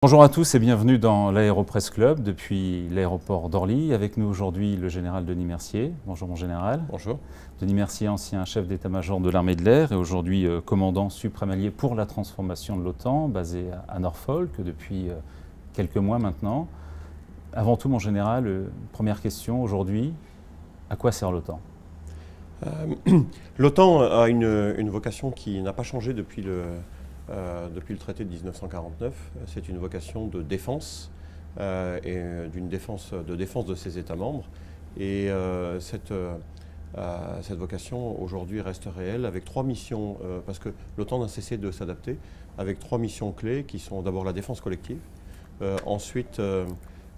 Bonjour à tous et bienvenue dans l'Aéropress Club depuis l'aéroport d'Orly. Avec nous aujourd'hui le général Denis Mercier. Bonjour mon général. Bonjour. Denis Mercier, ancien chef d'état-major de l'armée de l'air et aujourd'hui commandant suprême allié pour la transformation de l'OTAN, basé à Norfolk depuis quelques mois maintenant. Avant tout mon général, première question aujourd'hui, à quoi sert l'OTAN ? L'OTAN a une vocation qui n'a pas changé depuis le traité de 1949. C'est une vocation de défense et de défense de ses États membres. Et cette vocation aujourd'hui reste réelle avec trois missions, parce que l'OTAN n'a cessé de s'adapter, avec trois missions clés qui sont d'abord la défense collective, ensuite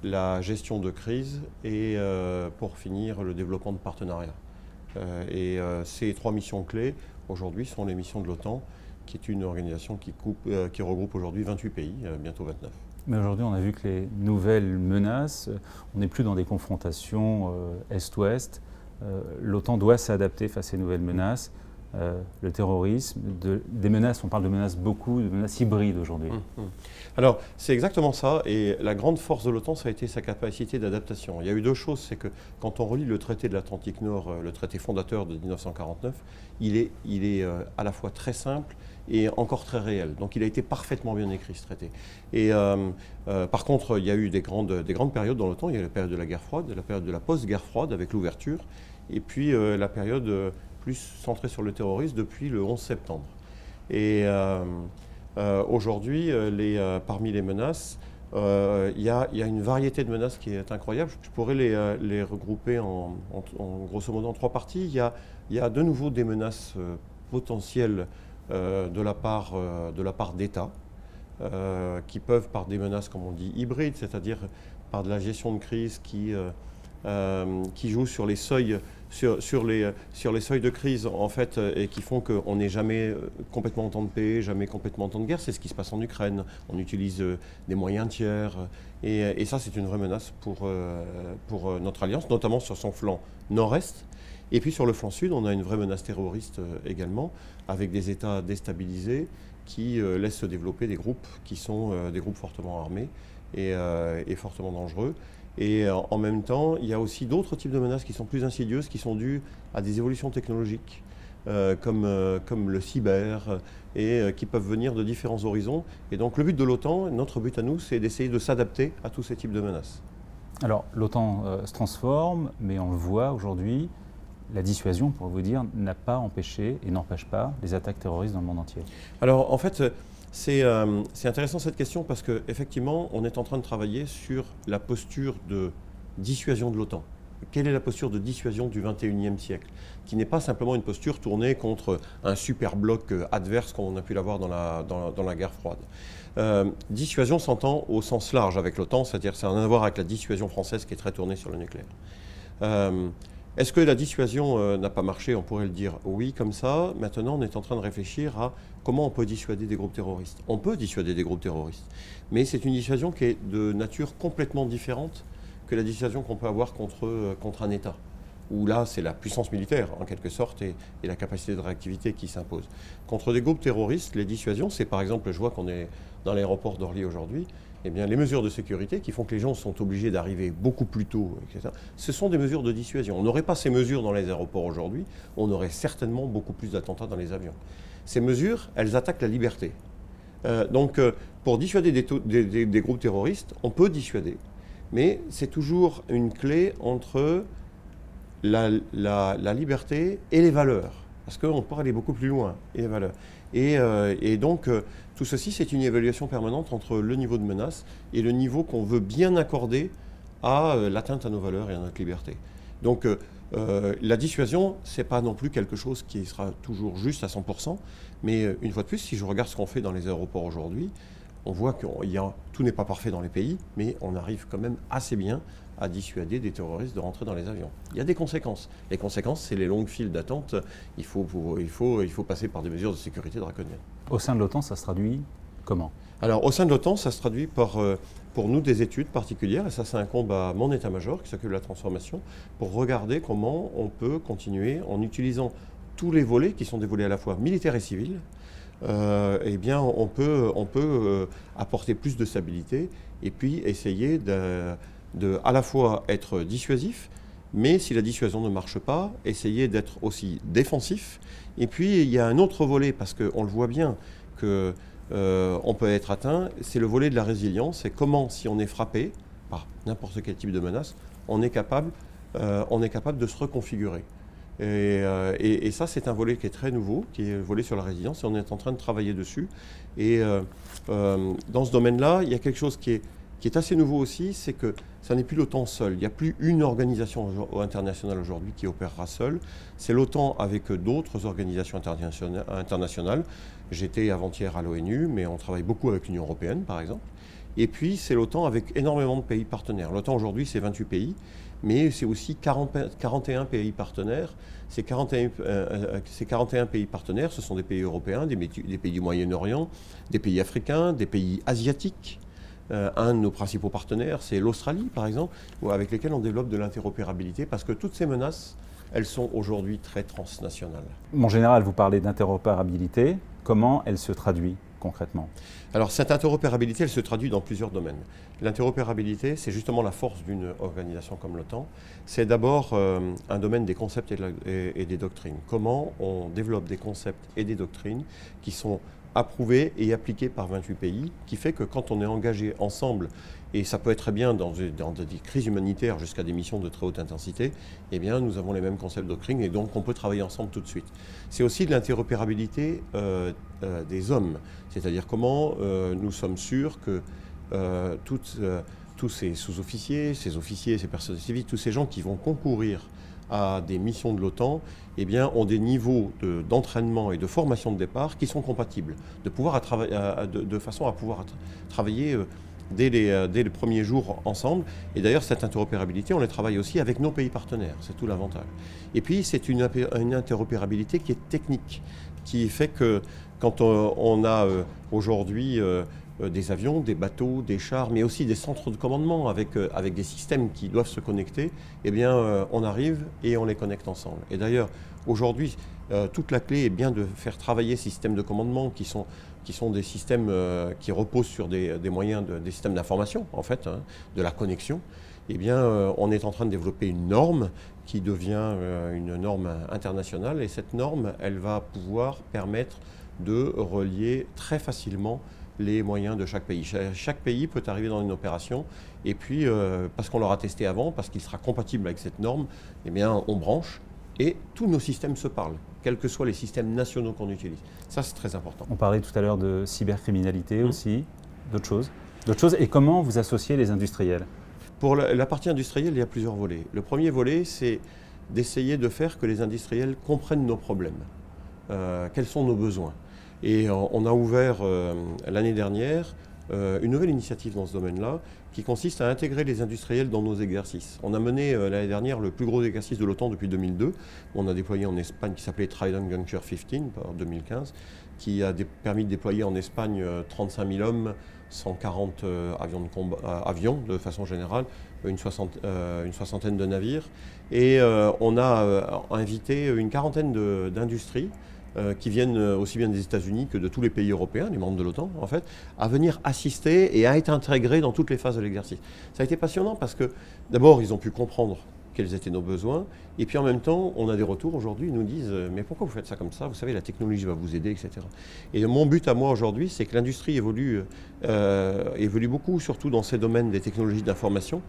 la gestion de crise et pour finir le développement de partenariats. Ces trois missions clés aujourd'hui sont les missions de l'OTAN, qui est une organisation qui regroupe aujourd'hui 28 pays, bientôt 29. Mais aujourd'hui, on a vu que les nouvelles menaces, on n'est plus dans des confrontations Est-Ouest. L'OTAN doit s'adapter face à ces nouvelles menaces. Le terrorisme, des menaces, on parle de menaces beaucoup, de menaces hybrides aujourd'hui. Alors, c'est exactement ça. Et la grande force de l'OTAN, ça a été sa capacité d'adaptation. Il y a eu deux choses. C'est que quand on relit le traité de l'Atlantique Nord, le traité fondateur de 1949, il est à la fois très simple et encore très réel. Donc il a été parfaitement bien écrit, ce traité. Et par contre, il y a eu des grandes périodes dans l'OTAN. Il y a eu la période de la guerre froide, la période de la post-guerre froide avec l'ouverture, et puis la période plus centrée sur le terrorisme depuis le 11 septembre. Et aujourd'hui, parmi les menaces, il y a une variété de menaces qui est incroyable. Je pourrais les regrouper grosso modo en trois parties. Il y a de nouveau des menaces potentielles de la part d'États, qui peuvent, par des menaces, comme on dit, hybrides, c'est-à-dire par de la gestion de crise qui joue sur les seuils, sur les seuils de crise, en fait, et qui font qu'on n'est jamais complètement en temps de paix, jamais complètement en temps de guerre. C'est ce qui se passe en Ukraine. On utilise des moyens tiers. Et ça, c'est une vraie menace pour notre alliance, notamment sur son flanc nord-est. Et puis sur le flanc sud, on a une vraie menace terroriste également, avec des États déstabilisés qui laissent se développer des groupes qui sont des groupes fortement armés et fortement dangereux. Et en même temps, il y a aussi d'autres types de menaces qui sont plus insidieuses, qui sont dues à des évolutions technologiques, comme le cyber, et qui peuvent venir de différents horizons. Et donc le but de l'OTAN, notre but à nous, c'est d'essayer de s'adapter à tous ces types de menaces. Alors l'OTAN se transforme, mais on le voit aujourd'hui, la dissuasion, pour vous dire, n'a pas empêché et n'empêche pas les attaques terroristes dans le monde entier. Alors en fait, c'est intéressant cette question parce qu'effectivement, on est en train de travailler sur la posture de dissuasion de l'OTAN. Quelle est la posture de dissuasion du XXIe siècle, qui n'est pas simplement une posture tournée contre un super bloc adverse comme on a pu l'avoir dans la guerre froide. Dissuasion s'entend au sens large avec l'OTAN, c'est-à-dire que ça n'a rien à voir avec la dissuasion française qui est très tournée sur le nucléaire. Est-ce que la dissuasion n'a pas marché? On pourrait le dire oui, comme ça. Maintenant, on est en train de réfléchir à comment on peut dissuader des groupes terroristes. On peut dissuader des groupes terroristes, mais c'est une dissuasion qui est de nature complètement différente que la dissuasion qu'on peut avoir contre un État, où là, c'est la puissance militaire, en quelque sorte, et la capacité de réactivité qui s'impose. Contre des groupes terroristes, les dissuasions, c'est par exemple, je vois qu'on est dans l'aéroport d'Orly aujourd'hui, eh bien, les mesures de sécurité qui font que les gens sont obligés d'arriver beaucoup plus tôt, etc., ce sont des mesures de dissuasion. On n'aurait pas ces mesures dans les aéroports aujourd'hui, on aurait certainement beaucoup plus d'attentats dans les avions. Ces mesures, elles attaquent la liberté. Donc, pour dissuader des groupes terroristes, on peut dissuader, mais c'est toujours une clé entre la liberté et les valeurs, parce qu'on peut aller beaucoup plus loin, et les valeurs. Et donc, tout ceci, c'est une évaluation permanente entre le niveau de menace et le niveau qu'on veut bien accorder à l'atteinte à nos valeurs et à notre liberté. Donc, la dissuasion, ce n'est pas non plus quelque chose qui sera toujours juste à 100%, mais une fois de plus, si je regarde ce qu'on fait dans les aéroports aujourd'hui, on voit que tout n'est pas parfait dans les pays, mais on arrive quand même assez bien à dissuader des terroristes de rentrer dans les avions. Il y a des conséquences. Les conséquences, c'est les longues files d'attente. Il faut passer par des mesures de sécurité draconiennes. Au sein de l'OTAN, ça se traduit comment ? Alors, au sein de l'OTAN, ça se traduit par, pour nous, des études particulières, et ça incombe à mon état-major qui s'occupe de la transformation, pour regarder comment on peut continuer en utilisant tous les volets, qui sont des volets à la fois militaires et civils, eh bien, on peut apporter plus de stabilité et puis essayer à la fois être dissuasif, mais si la dissuasion ne marche pas, essayer d'être aussi défensif. Et puis, il y a un autre volet, parce qu'on le voit bien, que on peut être atteint, c'est le volet de la résilience. C'est comment, si on est frappé par n'importe quel type de menace, on est capable de se reconfigurer. Et ça, c'est un volet qui est très nouveau, qui est le volet sur la résilience, et on est en train de travailler dessus. Et dans ce domaine-là, il y a quelque chose qui est assez nouveau aussi, c'est que ça n'est plus l'OTAN seul. Il n'y a plus une organisation internationale aujourd'hui qui opérera seule. C'est l'OTAN avec d'autres organisations internationales. J'étais avant-hier à l'ONU, mais on travaille beaucoup avec l'Union européenne, par exemple. Et puis, c'est l'OTAN avec énormément de pays partenaires. L'OTAN aujourd'hui, c'est 28 pays, mais c'est aussi 41 pays partenaires. Ces 41 pays partenaires, ce sont des pays européens, des pays du Moyen-Orient, des pays africains, des pays asiatiques. Un de nos principaux partenaires, c'est l'Australie, par exemple, avec lesquels on développe de l'interopérabilité, parce que toutes ces menaces, elles sont aujourd'hui très transnationales. Mon général, vous parlez d'interopérabilité. Comment elle se traduit concrètement? Alors, cette interopérabilité, elle se traduit dans plusieurs domaines. L'interopérabilité, c'est justement la force d'une organisation comme l'OTAN. C'est d'abord un domaine des concepts et des doctrines. Comment on développe des concepts et des doctrines qui sont approuvés et appliqués par 28 pays, qui fait que quand on est engagé ensemble, et ça peut être très bien dans des crises humanitaires jusqu'à des missions de très haute intensité, eh bien nous avons les mêmes concepts de doctrine et donc on peut travailler ensemble tout de suite. C'est aussi de l'interopérabilité des hommes, c'est-à-dire comment nous sommes sûrs que tous ces sous-officiers, ces officiers, ces personnes civiles, tous ces gens qui vont concourir à des missions de l'OTAN, eh bien, ont des niveaux d'entraînement et de formation de départ qui sont compatibles, de façon à pouvoir travailler dès les premiers jours ensemble. Et d'ailleurs, cette interopérabilité, on les travaille aussi avec nos pays partenaires, c'est tout l'avantage. Et puis, c'est une interopérabilité qui est technique, qui fait que quand on a aujourd'hui des avions, des bateaux, des chars, mais aussi des centres de commandement avec des systèmes qui doivent se connecter, eh bien, on arrive et on les connecte ensemble. Et d'ailleurs, aujourd'hui, toute la clé est bien de faire travailler ces systèmes de commandement qui sont des systèmes qui reposent sur des moyens, des systèmes d'information, en fait, hein, de la connexion. Eh bien, on est en train de développer une norme qui devient une norme internationale. Et cette norme, elle va pouvoir permettre de relier très facilement les moyens de chaque pays. Chaque pays peut arriver dans une opération et puis, parce qu'on l'aura testé avant, parce qu'il sera compatible avec cette norme, eh bien, on branche et tous nos systèmes se parlent, quels que soient les systèmes nationaux qu'on utilise. Ça, c'est très important. On parlait tout à l'heure de cybercriminalité aussi, d'autres choses. Et comment vous associez les industriels? Pour la partie industrielle, il y a plusieurs volets. Le premier volet, c'est d'essayer de faire que les industriels comprennent nos problèmes, quels sont nos besoins. Et on a ouvert l'année dernière une nouvelle initiative dans ce domaine-là qui consiste à intégrer les industriels dans nos exercices. On a mené l'année dernière le plus gros exercice de l'OTAN depuis 2002. On a déployé en Espagne qui s'appelait Trident Juncture 15 en 2015, qui a permis de déployer en Espagne 35 000 hommes, 140 avions de façon générale, une soixantaine de navires. Et on a invité une quarantaine d'industries qui viennent aussi bien des États-Unis que de tous les pays européens, les membres de l'OTAN en fait, à venir assister et à être intégrés dans toutes les phases de l'exercice. Ça a été passionnant parce que d'abord ils ont pu comprendre quels étaient nos besoins et puis en même temps on a des retours aujourd'hui, ils nous disent mais pourquoi vous faites ça comme ça, vous savez la technologie va vous aider, etc. Et mon but à moi aujourd'hui c'est que l'industrie évolue beaucoup, surtout dans ces domaines des technologies d'information,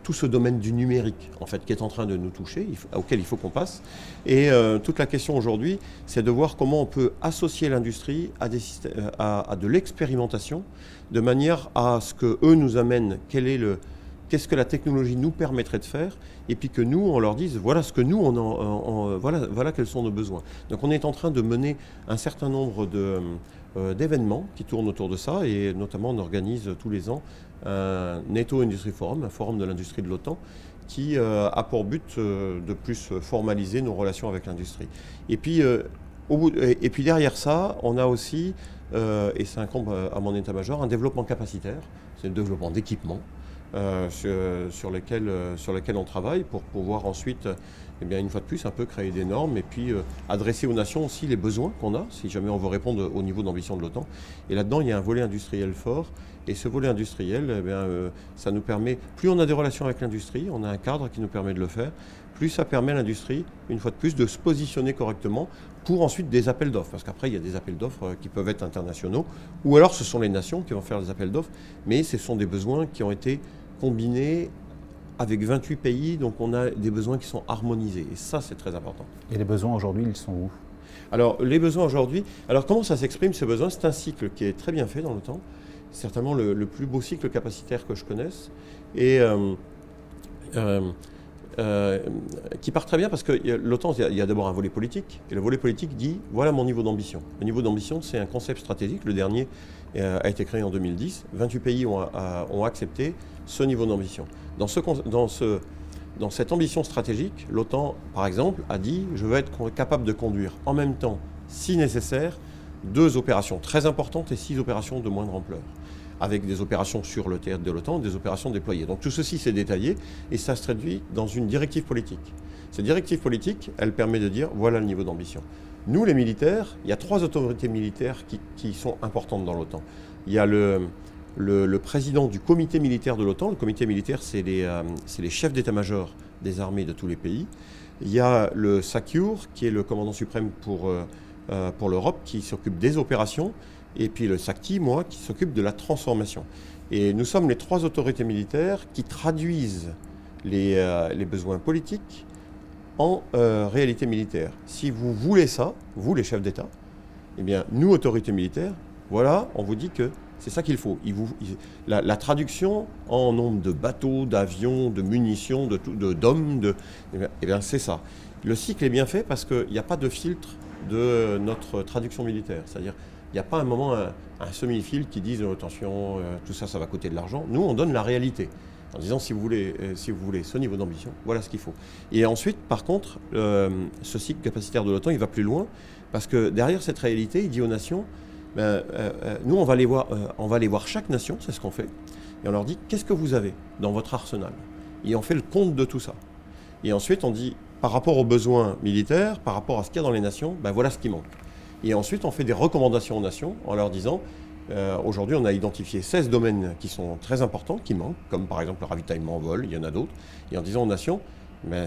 tout ce domaine du numérique, en fait, qui est en train de nous toucher, auquel il faut qu'on passe. Et toute la question aujourd'hui, c'est de voir comment on peut associer l'industrie à de l'expérimentation, de manière à ce qu'eux nous amènent qu'est-ce que la technologie nous permettrait de faire, et puis que nous, on leur dise, voilà ce que nous, voilà quels sont nos besoins. Donc on est en train de mener un certain nombre d'événements qui tournent autour de ça, et notamment on organise tous les ans un NATO Industry Forum, un forum de l'industrie de l'OTAN, qui a pour but de plus formaliser nos relations avec l'industrie. Et puis derrière ça, on a aussi, et ça incombe à mon état-major, un développement capacitaire, c'est le développement d'équipements, sur lesquels on travaille pour pouvoir ensuite, eh bien, une fois de plus, un peu créer des normes et puis adresser aux nations aussi les besoins qu'on a, si jamais on veut répondre au niveau d'ambition de l'OTAN. Et là-dedans, il y a un volet industriel fort. Et ce volet industriel, eh bien, ça nous permet, plus on a des relations avec l'industrie, on a un cadre qui nous permet de le faire, plus ça permet à l'industrie, une fois de plus, de se positionner correctement pour ensuite des appels d'offres. Parce qu'après, il y a des appels d'offres qui peuvent être internationaux, ou alors ce sont les nations qui vont faire les appels d'offres, mais ce sont des besoins qui ont été combinés avec 28 pays, donc on a des besoins qui sont harmonisés. Et ça, c'est très important. Et les besoins aujourd'hui, ils sont où ? Alors, les besoins aujourd'hui, alors comment ça s'exprime ces besoins ? C'est un cycle qui est très bien fait dans le temps. C'est certainement le plus beau cycle capacitaire que je connaisse. Et qui part très bien parce que l'OTAN, il y a d'abord un volet politique. Et le volet politique dit, voilà mon niveau d'ambition. Le niveau d'ambition, c'est un concept stratégique. Le dernier a été créé en 2010. 28 pays ont accepté ce niveau d'ambition. Dans cette ambition stratégique, l'OTAN, par exemple, a dit « je veux être capable de conduire en même temps, si nécessaire, 2 opérations très importantes et 6 opérations de moindre ampleur » avec des opérations sur le théâtre de l'OTAN, des opérations déployées. Donc tout ceci, c'est détaillé et ça se traduit dans une directive politique. Cette directive politique, elle permet de dire « voilà le niveau d'ambition ». Nous, les militaires, il y a 3 autorités militaires qui sont importantes dans l'OTAN. Il y a le président du comité militaire de l'OTAN. Le comité militaire, c'est les chefs d'état-major des armées de tous les pays. Il y a le SACEUR, qui est le commandant suprême pour l'Europe, qui s'occupe des opérations. Et puis le SACTI, moi, qui s'occupe de la transformation. Et nous sommes les 3 autorités militaires qui traduisent les besoins politiques en réalité militaire. Si vous voulez ça, vous les chefs d'État, eh bien nous, autorités militaires, voilà, on vous dit que c'est ça qu'il faut. La traduction en nombre de bateaux, d'avions, de munitions, d'hommes, eh bien c'est ça. Le cycle est bien fait parce qu'il n'y a pas de filtre de notre traduction militaire. C'est-à-dire, il n'y a pas un moment, un semi-fil qui dise attention, tout ça, ça va coûter de l'argent. Nous, on donne la réalité en disant si vous voulez ce niveau d'ambition, voilà ce qu'il faut. Et ensuite, par contre, ce cycle capacitaire de l'OTAN, il va plus loin parce que derrière cette réalité, il dit aux nations nous, on va aller voir chaque nation, c'est ce qu'on fait, et on leur dit qu'est-ce que vous avez dans votre arsenal. Et on fait le compte de tout ça. Et ensuite, on dit par rapport aux besoins militaires, par rapport à ce qu'il y a dans les nations, voilà ce qui manque. Et ensuite, on fait des recommandations aux nations en leur disant, aujourd'hui, on a identifié 16 domaines qui sont très importants, qui manquent, comme par exemple le ravitaillement en vol, il y en a d'autres, et en disant aux nations,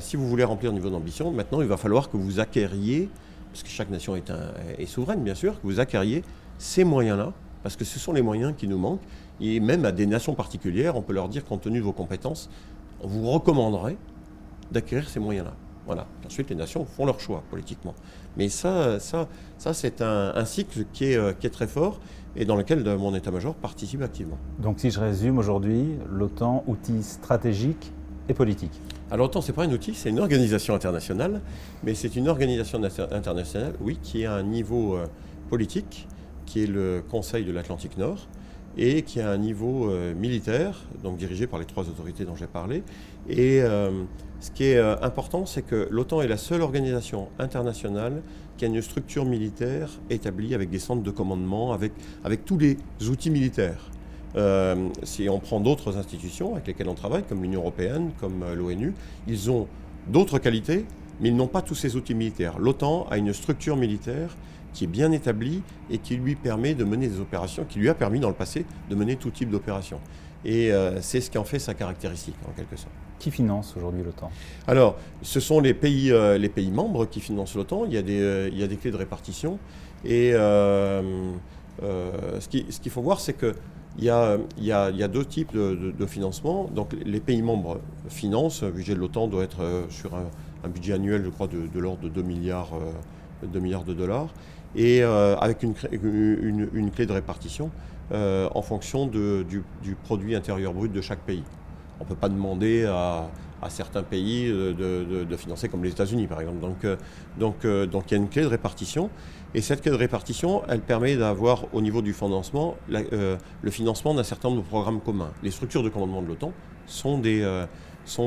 si vous voulez remplir le niveau d'ambition, maintenant, il va falloir que vous acquériez, parce que chaque nation est souveraine, bien sûr, que vous acquériez ces moyens-là, parce que ce sont les moyens qui nous manquent, et même à des nations particulières, on peut leur dire, compte tenu de vos compétences, on vous recommanderait d'acquérir ces moyens-là. Voilà. Ensuite, les nations font leur choix politiquement. Mais ça c'est un cycle qui est très fort et dans lequel mon état-major participe activement. Donc si je résume aujourd'hui, l'OTAN, outil stratégique et politique. Alors l'OTAN, ce n'est pas un outil, c'est une organisation internationale, mais c'est une organisation internationale, oui, qui a un niveau politique, qui est le Conseil de l'Atlantique Nord, et qui a un niveau militaire, donc dirigé par les 3 autorités dont j'ai parlé. Et ce qui est important, c'est que l'OTAN est la seule organisation internationale qui a une structure militaire établie avec des centres de commandement, avec tous les outils militaires. Si on prend d'autres institutions avec lesquelles on travaille, comme l'Union européenne, comme l'ONU, ils ont d'autres qualités, mais ils n'ont pas tous ces outils militaires. L'OTAN a une structure militaire qui est bien établi et qui lui permet de mener des opérations, qui lui a permis dans le passé de mener tout type d'opérations. Et c'est ce qui en fait sa caractéristique, en quelque sorte. Qui finance aujourd'hui l'OTAN ? Alors, ce sont les pays membres qui financent l'OTAN. Il y a des clés de répartition. Et ce qu'il faut voir, c'est qu'il y a 2 types de financement. Donc, les pays membres financent. Le budget de l'OTAN doit être sur un budget annuel, je crois, de l'ordre de 2 milliards de dollars. Et avec une clé de répartition en fonction du produit intérieur brut de chaque pays. On ne peut pas demander à certains pays de financer comme les États-Unis, par exemple. Donc il y a une clé de répartition. Et cette clé de répartition, elle permet d'avoir au niveau du financement, le financement d'un certain nombre de programmes communs. Les structures de commandement de l'OTAN sont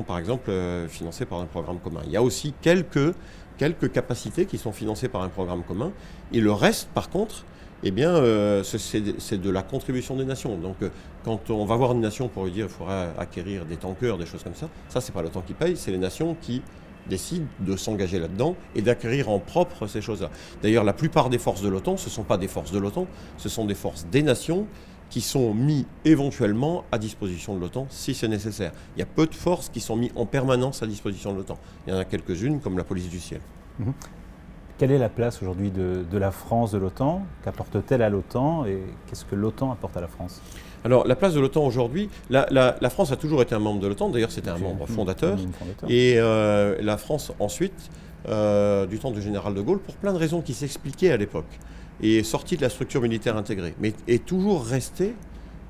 par exemple financées par un programme commun. Il y a aussi quelques capacités qui sont financées par un programme commun. Et le reste, par contre, eh bien, c'est de la contribution des nations. Donc, quand on va voir une nation pour lui dire qu'il faudra acquérir des tankers, des choses comme ça, c'est pas l'OTAN qui paye, c'est les nations qui décident de s'engager là-dedans et d'acquérir en propre ces choses-là. D'ailleurs, la plupart des forces de l'OTAN, ce ne sont pas des forces de l'OTAN, ce sont des forces des nations qui sont mis éventuellement à disposition de l'OTAN si c'est nécessaire. Il y a peu de forces qui sont mises en permanence à disposition de l'OTAN. Il y en a quelques-unes, comme la police du ciel. Mmh. Quelle est la place aujourd'hui de la France de l'OTAN? Qu'apporte-t-elle à l'OTAN et qu'est-ce que l'OTAN apporte à la France? Alors, la place de l'OTAN aujourd'hui, la France a toujours été un membre de l'OTAN, d'ailleurs c'était un membre fondateur. Et la France ensuite, du temps du général de Gaulle, pour plein de raisons qui s'expliquaient à l'époque, est sortie de la structure militaire intégrée, mais est toujours restée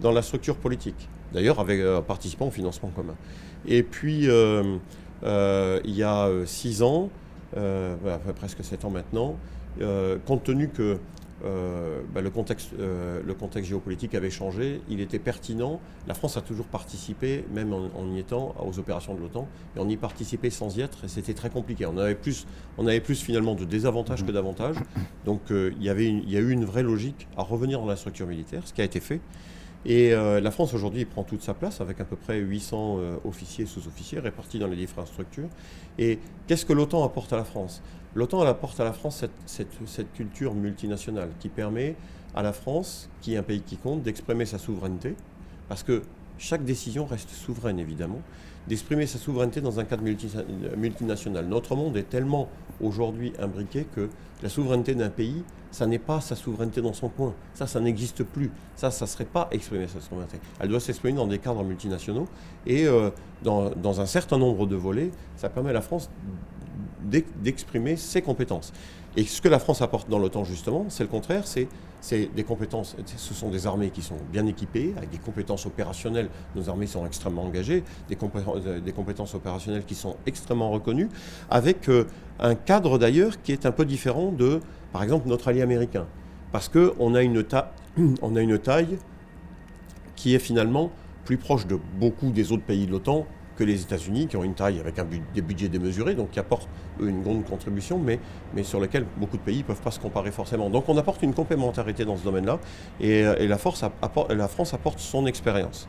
dans la structure politique, d'ailleurs avec participant au financement commun. Et puis, il y a 6 ans, presque 7 ans maintenant, compte tenu que le contexte géopolitique avait changé, il était pertinent. La France a toujours participé, même en y étant, aux opérations de l'OTAN, et on y participait sans y être, et c'était très compliqué. On avait plus finalement de désavantages que d'avantages. Donc il y a eu une vraie logique à revenir dans la structure militaire, ce qui a été fait. Et la France aujourd'hui prend toute sa place avec à peu près 800 officiers et sous-officiers répartis dans les différentes structures. Et qu'est-ce que l'OTAN apporte à la France? L'OTAN apporte à la France cette culture multinationale qui permet à la France, qui est un pays qui compte, d'exprimer sa souveraineté, parce que chaque décision reste souveraine évidemment, d'exprimer sa souveraineté dans un cadre multinational. Notre monde est tellement aujourd'hui imbriqué que la souveraineté d'un pays, ça n'est pas sa souveraineté dans son coin. Ça n'existe plus. Ça ne serait pas exprimer sa souveraineté. Elle doit s'exprimer dans des cadres multinationaux. Et dans un certain nombre de volets, ça permet à la France d'exprimer ses compétences. Et ce que la France apporte dans l'OTAN, justement, c'est le contraire, c'est des compétences. Ce sont des armées qui sont bien équipées, avec des compétences opérationnelles. Nos armées sont extrêmement engagées, des compétences opérationnelles qui sont extrêmement reconnues, avec un cadre d'ailleurs qui est un peu différent de, par exemple, notre allié américain. Parce qu'on a une taille qui est finalement plus proche de beaucoup des autres pays de l'OTAN que les États-Unis, qui ont une taille avec des budgets démesurés, donc qui apportent une grande contribution, mais sur lesquels beaucoup de pays ne peuvent pas se comparer forcément. Donc on apporte une complémentarité dans ce domaine-là, et la France apporte son expérience.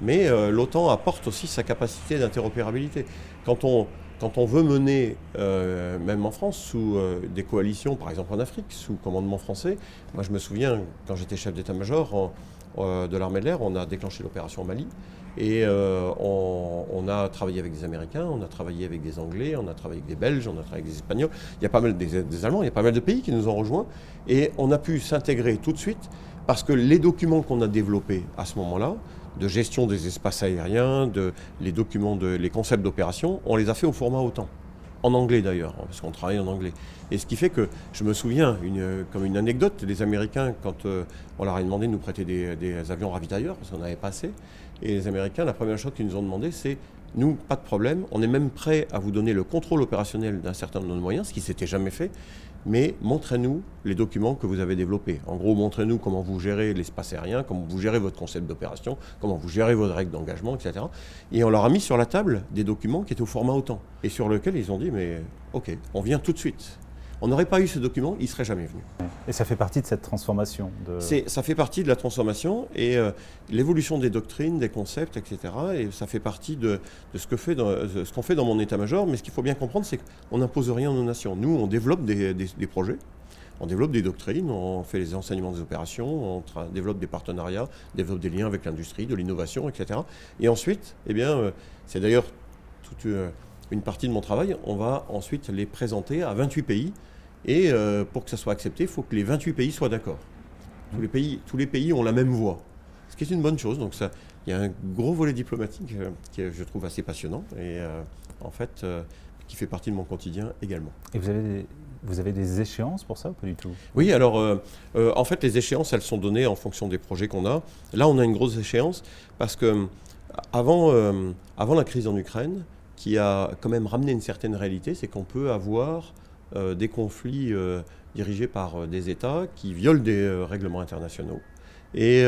Mais l'OTAN apporte aussi sa capacité d'interopérabilité. Quand on veut mener, même en France, sous des coalitions, par exemple en Afrique, sous commandement français, moi je me souviens, quand j'étais chef d'état-major de l'armée de l'air, on a déclenché l'opération Mali. Et on a travaillé avec des Américains, on a travaillé avec des Anglais, on a travaillé avec des Belges, on a travaillé avec des Espagnols. Il y a pas mal des Allemands, il y a pas mal de pays qui nous ont rejoints. Et on a pu s'intégrer tout de suite parce que les documents qu'on a développés à ce moment-là, de gestion des espaces aériens, les concepts d'opération, on les a fait au format OTAN. En anglais d'ailleurs, parce qu'on travaille en anglais. Et ce qui fait que je me souviens, comme une anecdote, les Américains, quand on leur a demandé de nous prêter des avions ravitailleurs, parce qu'on n'avait pas assez, et les Américains, la première chose qu'ils nous ont demandé, c'est nous, pas de problème, on est même prêt à vous donner le contrôle opérationnel d'un certain nombre de moyens, ce qui ne s'était jamais fait, mais montrez-nous les documents que vous avez développés. En gros, montrez-nous comment vous gérez l'espace aérien, comment vous gérez votre concept d'opération, comment vous gérez vos règles d'engagement, etc. Et on leur a mis sur la table des documents qui étaient au format OTAN, et sur lesquels ils ont dit, mais ok, on vient tout de suite. On n'aurait pas eu ce document, il ne serait jamais venu. Et ça fait partie de cette transformation Ça fait partie de la transformation et l'évolution des doctrines, des concepts, etc. Et ça fait partie de ce qu'on fait dans mon état-major. Mais ce qu'il faut bien comprendre, c'est qu'on n'impose rien aux nations. Nous, on développe des projets, on développe des doctrines, on fait les enseignements des opérations, on développe des partenariats, développe des liens avec l'industrie, de l'innovation, etc. Et ensuite, c'est d'ailleurs toute une partie de mon travail, on va ensuite les présenter à 28 pays. Et pour que ça soit accepté, il faut que les 28 pays soient d'accord. Tous les pays ont la même voix, ce qui est une bonne chose. Donc il y a un gros volet diplomatique qui est, je trouve, assez passionnant et qui fait partie de mon quotidien également. Et vous avez des échéances pour ça ou pas du tout? Oui, alors en fait les échéances, elles sont données en fonction des projets qu'on a. Là, on a une grosse échéance parce que avant la crise en Ukraine, qui a quand même ramené une certaine réalité, c'est qu'on peut avoir des conflits dirigés par des États qui violent des règlements internationaux et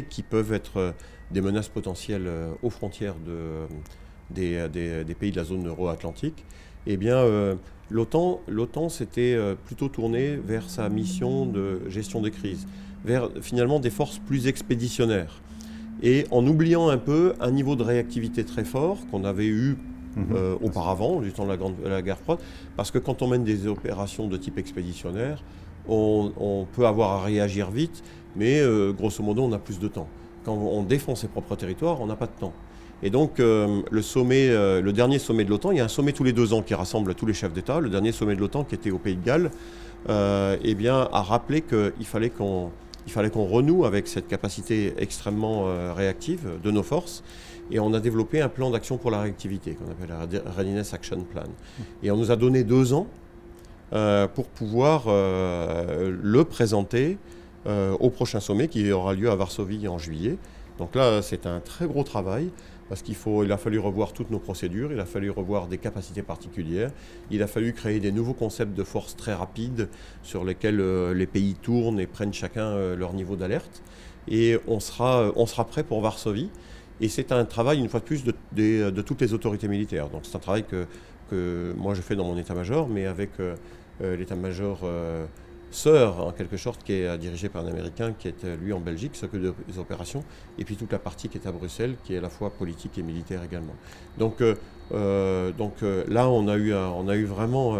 qui peuvent être des menaces potentielles aux frontières des pays de la zone euro-atlantique. Eh bien, l'OTAN s'était plutôt tournée vers sa mission de gestion des crises, vers finalement des forces plus expéditionnaires. Et en oubliant un peu un niveau de réactivité très fort qu'on avait eu auparavant, du temps de la guerre froide, parce que quand on mène des opérations de type expéditionnaire, on peut avoir à réagir vite, mais grosso modo, on a plus de temps. Quand on défend ses propres territoires, on n'a pas de temps. Et donc, le dernier sommet de l'OTAN, il y a un sommet tous les 2 ans qui rassemble tous les chefs d'État. Le dernier sommet de l'OTAN, qui était au Pays de Galles, eh bien, a rappelé qu'il fallait qu'on renoue avec cette capacité extrêmement réactive de nos forces. Et on a développé un plan d'action pour la réactivité, qu'on appelle la Readiness Action Plan. Et on nous a donné 2 ans pour pouvoir le présenter au prochain sommet qui aura lieu à Varsovie en juillet. Donc là, c'est un très gros travail parce il a fallu revoir toutes nos procédures, il a fallu revoir des capacités particulières, il a fallu créer des nouveaux concepts de force très rapides sur lesquels les pays tournent et prennent chacun leur niveau d'alerte. Et on sera prêt pour Varsovie. Et c'est un travail, une fois de plus, de toutes les autorités militaires. Donc c'est un travail que moi je fais dans mon état-major, mais avec l'état-major sœur, en quelque sorte, qui est dirigé par un Américain qui est lui en Belgique, qui s'occupe des opérations, et puis toute la partie qui est à Bruxelles, qui est à la fois politique et militaire également. Donc là, on a eu vraiment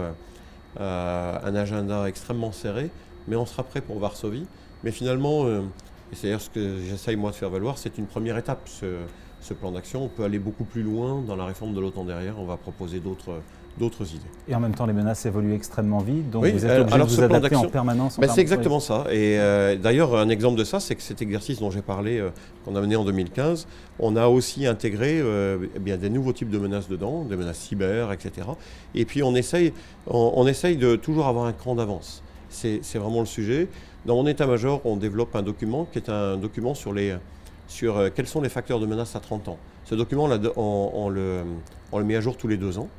un agenda extrêmement serré, mais on sera prêt pour Varsovie. Mais finalement, et c'est d'ailleurs ce que j'essaye moi de faire valoir, c'est une première étape, ce plan d'action. On peut aller beaucoup plus loin dans la réforme de l'OTAN derrière, on va proposer d'autres idées. Et en même temps, les menaces évoluent extrêmement vite, donc oui, vous êtes obligé de vous adapter en permanence. C'est exactement ça. Et d'ailleurs, un exemple de ça, c'est que cet exercice dont j'ai parlé, qu'on a mené en 2015, on a aussi intégré des nouveaux types de menaces dedans, des menaces cyber, etc. Et puis on essaye de toujours avoir un cran d'avance. C'est vraiment le sujet. Dans mon état-major, on développe un document qui est un document sur quels sont les facteurs de menace à 30 ans. Ce document, on le met à jour tous les 2 ans.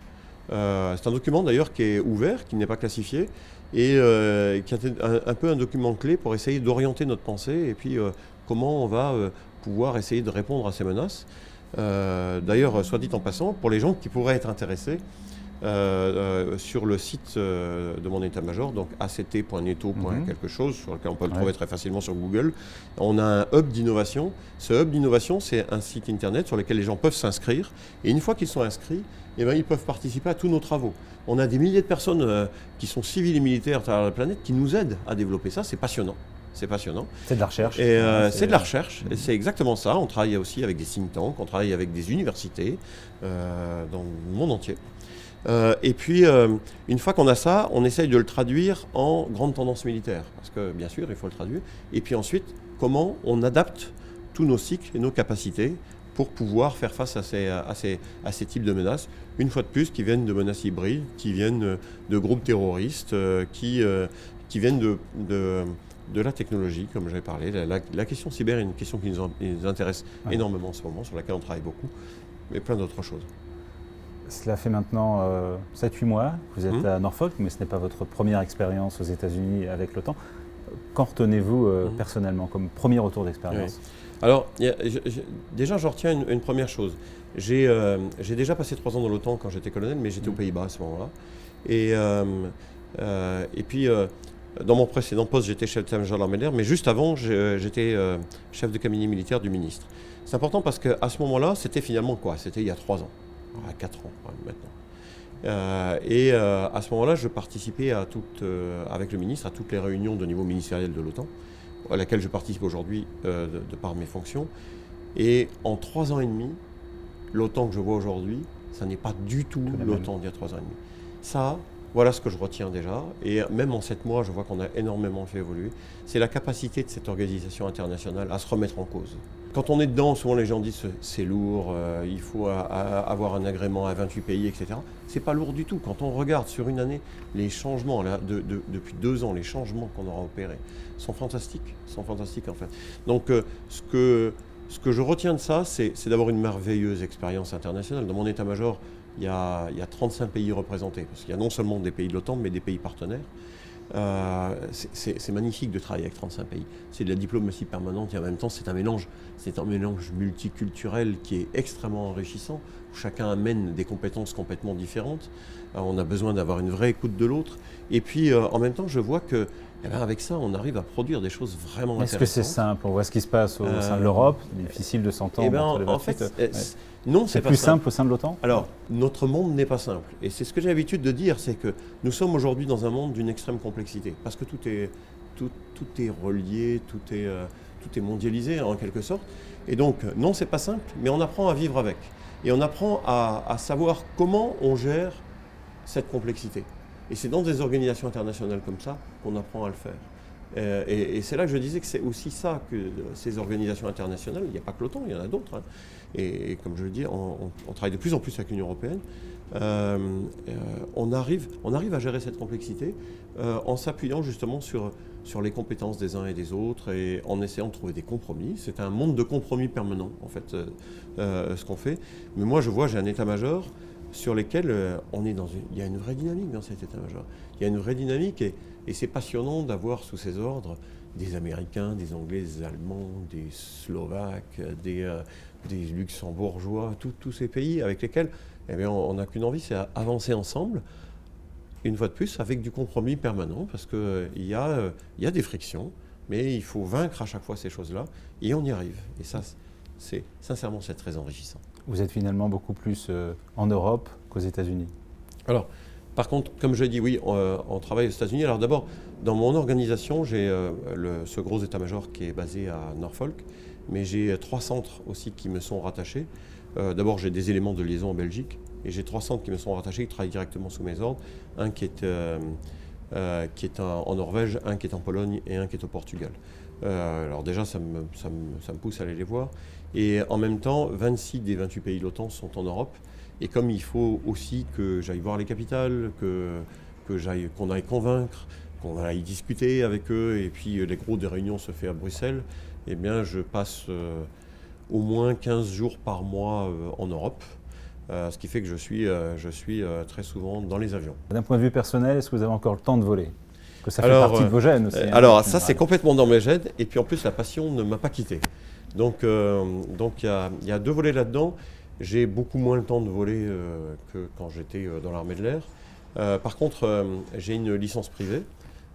C'est un document d'ailleurs qui est ouvert, qui n'est pas classifié, et qui est un peu un document clé pour essayer d'orienter notre pensée et puis comment on va pouvoir essayer de répondre à ces menaces. D'ailleurs, soit dit en passant, pour les gens qui pourraient être intéressés, sur le site de mon état-major, donc act.neto. Quelque chose, sur lequel on peut le trouver très facilement sur Google. On a un hub d'innovation. Ce hub d'innovation, c'est un site internet sur lequel les gens peuvent s'inscrire. Et une fois qu'ils sont inscrits, eh bien, ils peuvent participer à tous nos travaux. On a des milliers de personnes qui sont civiles et militaires à travers la planète qui nous aident à développer ça. C'est passionnant. C'est passionnant. C'est de la recherche. Et c'est de la recherche. Et c'est exactement ça. On travaille aussi avec des think tanks, on travaille avec des universités dans le monde entier. Et puis, une fois qu'on a ça, on essaye de le traduire en grande tendance militaire. Parce que, bien sûr, il faut le traduire. Et puis ensuite, comment on adapte tous nos cycles et nos capacités pour pouvoir faire face à ces types de menaces. Une fois de plus, qui viennent de menaces hybrides, qui viennent de groupes terroristes, qui viennent de la technologie, comme j'avais parlé. La question cyber est une question qui nous intéresse énormément en ce moment, sur laquelle on travaille beaucoup, mais plein d'autres choses. Cela fait maintenant 7-8 mois que vous êtes à Norfolk, mais ce n'est pas votre première expérience aux États-Unis avec l'OTAN. Qu'en retenez-vous personnellement comme premier retour d'expérience ? Alors, déjà, je retiens une première chose. J'ai déjà passé 3 ans dans l'OTAN quand j'étais colonel, mais j'étais aux Pays-Bas à ce moment-là. Et puis, dans mon précédent poste, j'étais chef d'état-major de l'armée de l'air, mais juste avant, j'étais chef de cabinet militaire du ministre. C'est important parce qu'à ce moment-là, c'était finalement quoi ? C'était il y a 3 ans, 4 ans maintenant. Et à ce moment-là, je participais avec le ministre à toutes les réunions de niveau ministériel de l'OTAN, à laquelle je participe aujourd'hui de par mes fonctions. Et en 3 ans et demi, l'OTAN que je vois aujourd'hui, ça n'est pas du tout l'OTAN d'il y a 3 ans et demi. Ça, voilà ce que je retiens déjà. Et même en 7 mois, je vois qu'on a énormément fait évoluer. C'est la capacité de cette organisation internationale à se remettre en cause. Quand on est dedans, souvent les gens disent c'est lourd, il faut avoir un agrément à 28 pays, etc. C'est pas lourd du tout. Quand on regarde sur une année les changements, là, depuis 2 ans, les changements qu'on aura opérés sont fantastiques en fait. Donc ce que je retiens de ça, c'est d'avoir une merveilleuse expérience internationale. Dans mon état-major, il y a 35 pays représentés, parce qu'il y a non seulement des pays de l'OTAN, mais des pays partenaires. C'est magnifique de travailler avec 35 pays. C'est de la diplomatie permanente et en même temps c'est un mélange multiculturel qui est extrêmement enrichissant, où chacun amène des compétences complètement différentes. On a besoin d'avoir une vraie écoute de l'autre. Et puis en même temps je vois que avec ça on arrive à produire des choses vraiment intéressantes. Est-ce que c'est simple? On voit ce qui se passe au sein de l'Europe, difficile de s'entendre entre les 28. Non, c'est plus simple au sein de l'OTAN? Alors, notre monde n'est pas simple. Et c'est ce que j'ai l'habitude de dire, c'est que nous sommes aujourd'hui dans un monde d'une extrême complexité. Parce que tout est relié, tout est mondialisé en quelque sorte. Et donc, non, c'est pas simple, mais on apprend à vivre avec. Et on apprend à savoir comment on gère cette complexité. Et c'est dans des organisations internationales comme ça qu'on apprend à le faire. Et c'est là que je disais que c'est aussi ça que ces organisations internationales, il n'y a pas que l'OTAN, il y en a d'autres. Hein. Et comme je le dis, on travaille de plus en plus avec l'Union européenne. On arrive à gérer cette complexité en s'appuyant justement sur les compétences des uns et des autres et en essayant de trouver des compromis. C'est un monde de compromis permanent, en fait, ce qu'on fait. Mais moi, j'ai un état-major sur lesquels il y a une vraie dynamique dans cet état-major. Il y a une vraie dynamique et c'est passionnant d'avoir sous ses ordres des Américains, des Anglais, des Allemands, des Slovaques, des Luxembourgeois, tous ces pays avec lesquels on n'a qu'une envie, c'est avancer ensemble, une fois de plus, avec du compromis permanent, parce qu'il y a des frictions, mais il faut vaincre à chaque fois ces choses-là, et on y arrive. Et ça, sincèrement, c'est très enrichissant. Vous êtes finalement beaucoup plus en Europe qu'aux États-Unis. Alors, par contre, comme je l'ai dit, oui, on travaille aux États-Unis. Alors d'abord, dans mon organisation, j'ai ce gros état-major qui est basé à Norfolk, mais j'ai 3 centres aussi qui me sont rattachés. D'abord, j'ai des éléments de liaison en Belgique, et j'ai 3 centres qui me sont rattachés, qui travaillent directement sous mes ordres. Un qui est en Norvège, un qui est en Pologne et un qui est au Portugal. Alors déjà, ça me pousse à aller les voir. Et en même temps, 26 des 28 pays de l'OTAN sont en Europe. Et comme il faut aussi que j'aille voir les capitales, qu'on aille convaincre, qu'on aille discuter avec eux, et puis les gros des réunions se fait à Bruxelles, eh bien je passe au moins 15 jours par mois en Europe, ce qui fait que je suis très souvent dans les avions. D'un point de vue personnel, est-ce que vous avez encore le temps de voler? Que ça fait partie de vos gènes aussi. Alors ça c'est complètement dans mes gènes, et puis en plus la passion ne m'a pas quitté. Donc il y a 2 volets là-dedans. J'ai beaucoup moins le temps de voler que quand j'étais dans l'armée de l'air. Par contre, j'ai une licence privée.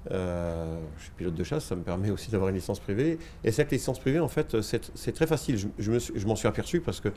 Je suis pilote de chasse, ça me permet aussi d'avoir une licence privée. Et cette licence privée, en fait, c'est très facile. Je m'en suis aperçu parce que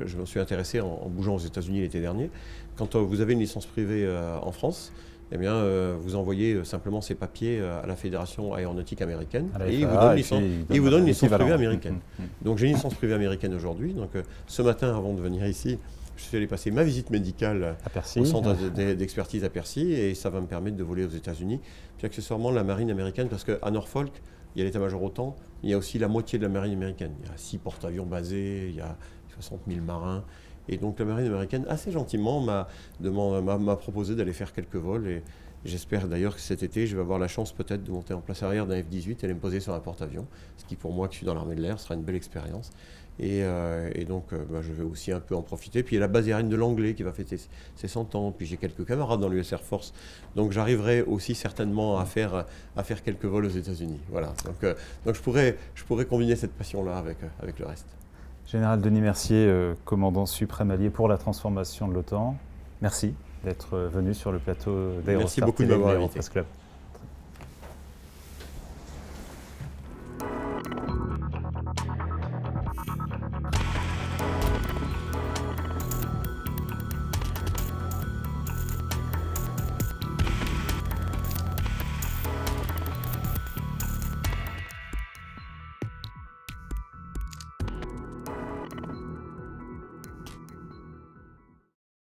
je m'en suis intéressé en bougeant aux États-Unis l'été dernier. Quand vous avez une licence privée en France, eh bien, vous envoyez simplement ces papiers à la Fédération aéronautique américaine et ils vous donnent une licence privée américaine. Donc j'ai une licence privée américaine aujourd'hui. Donc ce matin, avant de venir ici, je suis allé passer ma visite médicale au centre d'expertise à Percy et ça va me permettre de voler aux États-Unis. Puis accessoirement la marine américaine, parce qu'à Norfolk, il y a l'état-major OTAN, il y a aussi la moitié de la marine américaine. Il y a 6 porte-avions basés, il y a 60 000 marins. Et donc la marine américaine, assez gentiment, m'a proposé d'aller faire quelques vols. Et j'espère d'ailleurs que cet été, je vais avoir la chance peut-être de monter en place arrière d'un F-18 et aller me poser sur un porte-avions. Ce qui pour moi, qui suis dans l'armée de l'air, sera une belle expérience. Et donc je vais aussi un peu en profiter. Puis il y a la base aérienne de l'Anglais qui va fêter ses 100 ans. Puis j'ai quelques camarades dans l'US Air Force. Donc j'arriverai aussi certainement à faire quelques vols aux États-Unis. Voilà. Donc je pourrais combiner cette passion-là avec le reste. Général Denis Mercier, commandant suprême allié pour la transformation de l'OTAN, merci d'être venu sur le plateau d'Aérostar. Merci beaucoup de m'avoir invité. Club.